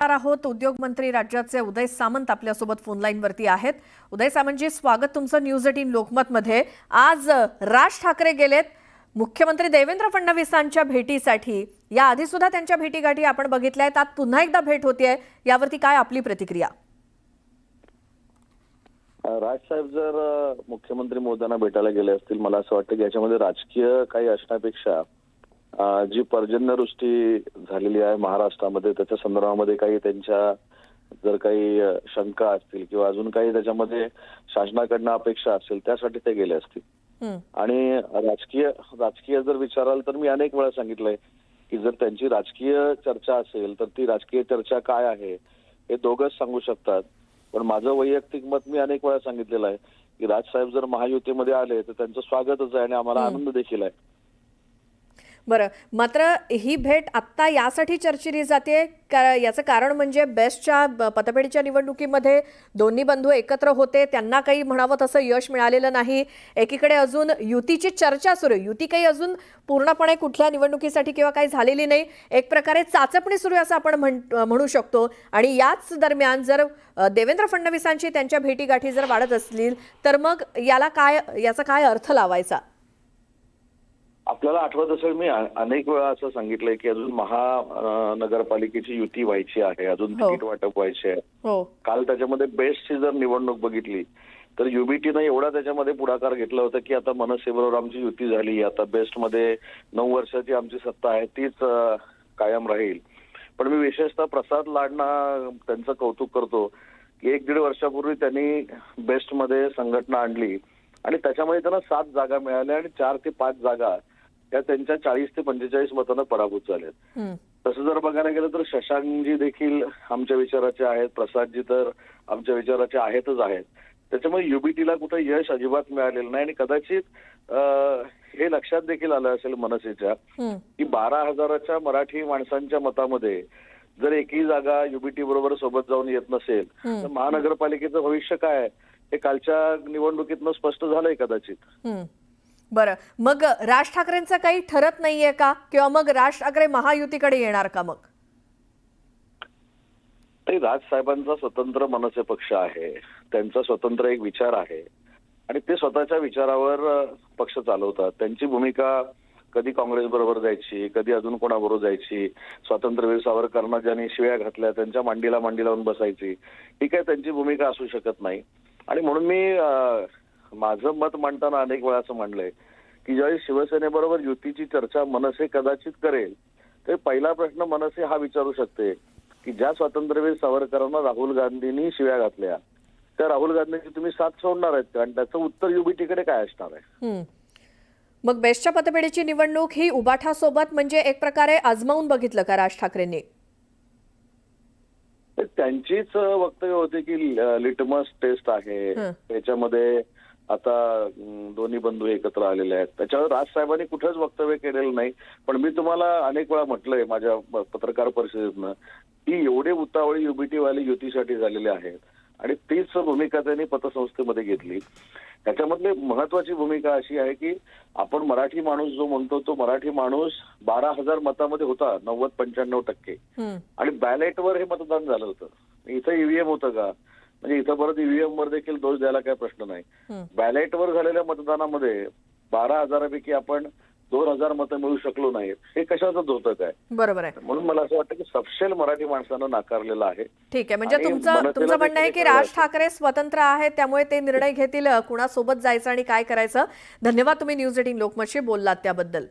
आहोत उद्योग मंत्री राज्याचे उदय सामंत आपल्यासोबत फोन लाईन वरती आहेत। उदय सामंतजी, स्वागत तुमचं न्यूज 18 लोकमत मध्ये। आज राज ठाकरे गेलेत मुख्यमंत्री देवेंद्र फडणवीसांच्या भेटीसाठी। या आधी सुद्धा त्यांच्या भेटीगाठी आपण बघितल्या आहेत, आज पुन्हा एकदा भेट होतीये, यावरती काय आपली प्रतिक्रिया? राज साहेब जर मुख्यमंत्री मोदींना भेटायला गेले असतील, मला असं वाटतं की याच्यामध्ये राजकीय काही असण्यापेक्षा जी पर्जन्यवृष्टी झालेली आहे महाराष्ट्रामध्ये त्याच्या संदर्भामध्ये काही त्यांच्या जर काही शंका असतील किंवा अजून काही त्याच्यामध्ये शासनाकडनं अपेक्षा असेल त्यासाठी ते गेले असतील। आणि राजकीय जर विचाराल तर मी अनेक वेळा सांगितलंय की जर त्यांची राजकीय चर्चा असेल तर ती राजकीय चर्चा काय आहे हे दोघंच सांगू शकतात। पण माझं वैयक्तिक मत मी अनेक वेळा सांगितलेलं आहे की राज साहेब जर महायुतीमध्ये आले तर त्यांचं स्वागतच आहे आणि आम्हाला आनंद देखील आहे। बरं, मात्र ही भेट आता यासाठी चर्चिली जाते याचं कारण म्हणजे बेस्टच्या पतपेढीच्या निवडणुकीमध्ये दोन्ही बंधू एकत्र होते, त्यांना काही म्हणावं तसं यश मिळालेलं नाही। एकीकडे अजून युतीची चर्चा सुरू आहे, युती काही अजून पूर्णपणे कुठल्या निवडणुकीसाठी किंवा काही झालेली नाही, एक प्रकारे चाचपणी सुरू आहे असं आपण म्हणू शकतो। आणि याच दरम्यान जर देवेंद्र फडणवीसांची त्यांच्या भेटीगाठी जर वाढत असतील तर मग याचा काय अर्थ लावायचा? आपल्याला आठवत असेल मी अनेक वेळा असं सांगितलंय की अजून महानगरपालिकेची युती व्हायची आहे, अजून तिकीट वाटप व्हायचे आहे। काल त्याच्यामध्ये बेस्टची जर निवडणूक बघितली तर युबीटीनं एवढा त्याच्यामध्ये पुढाकार घेतला होता की आता मनसेबरोबर आमची युती झाली, आता बेस्टमध्ये 9 वर्षाची आमची सत्ता आहे तीच कायम राहील। पण मी विशेषतः प्रसाद लाडना त्यांचं कौतुक करतो की 1-1.5 वर्षापूर्वी त्यांनी बेस्टमध्ये संघटना आणली आणि त्याच्यामध्ये त्यांना 7 जागा मिळाल्या आणि 4 ते 5 जागा त्या त्यांच्या 40 ते 45 मतांना पराभूत झाल्यात। तसं जर बघायला गेलं तर शशांकजी देखील आमच्या विचाराचे आहेत, प्रसादजी तर आमच्या विचाराचे आहेतच आहेत। त्याच्यामुळे युबीटीला कुठे यश अजिबात मिळालेलं नाही आणि कदाचित हे लक्षात देखील आलं असेल मनसेच्या की 12,000च्या मराठी माणसांच्या मतामध्ये जर एकही जागा युबीटी बरोबर सोबत जाऊन येत नसेल तर महानगरपालिकेचं भविष्य काय आहे हे कालच्या निवडणुकीतनं स्पष्ट झालंय कदाचित। बरं, मग राज ठाकरेंचं काही ठरत नाहीये का, किंवा मग राज ठाकरे महायुतीकडे येणार का? मग राज साहेबांचा स्वतंत्र मनसे पक्ष आहे, त्यांचा स्वतंत्र एक विचार आहे आणि ते स्वतःच्या विचारावर पक्ष चालवतात। त्यांची भूमिका कधी काँग्रेस बरोबर जायची, कधी अजून कोणाबरोबर जायची, स्वातंत्र्यवीर सावरकरांना ज्यांनी शिव्या घातल्या त्यांच्या मांडीला मांडी लावून बसायची, ही काय त्यांची भूमिका असू शकत नाही। आणि म्हणून मी माझं मत मांडताना अनेक वेळा असं म्हणलंय की ज्यावेळी शिवसेनेबरोबर युतीची चर्चा मनसे कदाचित करेल तर पहिला प्रश्न मनसे हा विचारू शकते की ज्या स्वातंत्र्यवीर सावरकरांना राहुल गांधींनी शिव्या घातल्या त्या राहुल गांधींची तुम्ही साथ सोडणार आहेत का? आणि त्याचं उत्तर युबीटीकडे काय असणार आहे? मग बेस्टच्या पतपेढीची निवडणूक ही उबाठासोबत म्हणजे एक प्रकारे आजमावून बघितलं का राज ठाकरेंनी? त्यांचीच वक्तव्य होते की लिटमस टेस्ट आहे, त्याच्यामध्ये आता दोन्ही बंधू एकत्र आलेले आहेत, त्याच्यावर राज साहेबांनी कुठेच वक्तव्य केलेलं नाही। पण मी तुम्हाला अनेक वेळा म्हटलंय माझ्या पत्रकार परिषदेतनं की एवढे उतावळी युबीटीवाले युतीसाठी झालेले आहेत आणि तीच भूमिका त्यांनी पतसंस्थेमध्ये घेतली। त्याच्यामधली महत्वाची भूमिका अशी आहे की आपण मराठी माणूस जो म्हणतो तो मराठी माणूस 12,000 मतामध्ये होता, 90-95%, आणि बॅलेटवर हे मतदान झालं होतं। इथं ईव्हीएम होतं का? म्हणजे इथं परत ईव्हीएम वर देखील दोष द्यायला काही प्रश्न नाही। बॅलेटवर झालेल्या मतदानामध्ये 12,000पैकी आपण 2,000 मतं मिळू शकलो नाहीत, हे कशाचं धोतक आहे? बरोबर आहे। म्हणून मला असं वाटतं की सपशेल मराठी माणसानं नाकारलेलं आहे। ठीक आहे, म्हणजे तुमचं म्हणणं आहे की राज ठाकरे स्वतंत्र आहेत, त्यामुळे ते निर्णय घेतील कुणासोबत जायचं आणि काय करायचं। धन्यवाद, तुम्ही न्यूज 18 लोकमतशी बोललात त्याबद्दल।